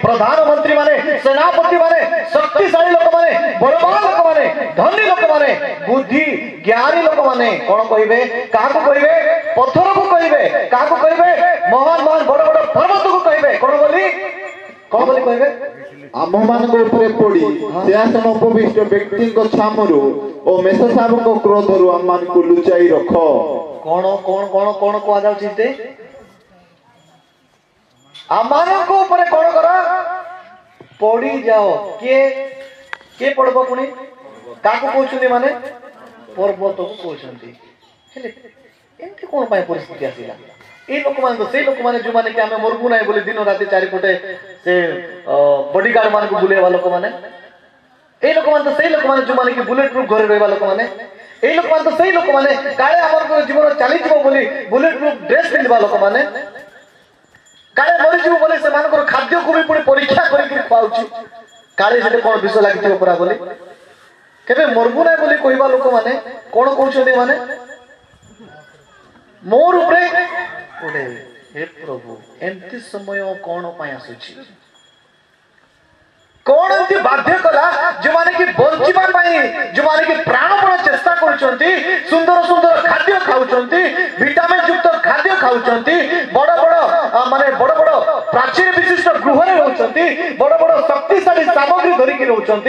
प्रधानमंत्री माने सेनापति माने शक्तिशाली लोक माने बलवान लोक माने धनी लोक माने बुद्धि ज्ञानी लोक माने कौन कहिबे काको कहिबे पत्थर को कहिबे काको कहिबे महान महान बड़ बड़ पर्वत को कहिबे कौन बोली कहिबे आम मान पड़ी सिंहासन उपविष्ट व्यक्ति छामरू और मेषसाप क्रोधरू आम मान को लुचाई रख कौन कौन कौन कौन कह जाउछि आम ऊपर कौन कर पड़ी जाओ किए पड़ब पुणी काको कहउछन्ती माने पर्वत को कहउछन्ती हेले एमती कौन पाए परिस्थिति आसिला ए लोक मान से लोक माने जो माने कि हमें मरगु नाही बोली दिन राति चारिपटे से बॉडीगार्ड मान को बुलेवा लोक माने ए लोक मान तो सही लोक माने जो माने कि बुलेट प्रूफ घरे रहबा लोक माने ए लोक मान तो सही लोक माने काळे हमर जीवन चली जीवो बोली बुलेट प्रूफ ड्रेस पिनबा लोक माने काळे मरि जीवो बोली से मानकर खाद्य को भी पुणी परीक्षा करिक पाउची काळे सेटे कोन विष लागिथिबो परा बोली केबे मरगु नाही बोली कहबा लोक माने कोन कहउछन्ती माने मोर उपरे ओडे हे प्रभु एमती समय कौन पाए आसुची कौन एमती बाध्य कला जो माने कि बंचिबा पाई जो माने कि प्राणपण चेष्टा करूचंती सुंदर सुंदर खाद्य खाउचंती विटामिन युक्त खाद्य खाउचंती बड़ बड़ माने बड़ बड़ प्राचीन विशिष्ट गृह रे रहउचंती बड़ बड़ शक्तिशाली सामग्री धरिक रहउचंती।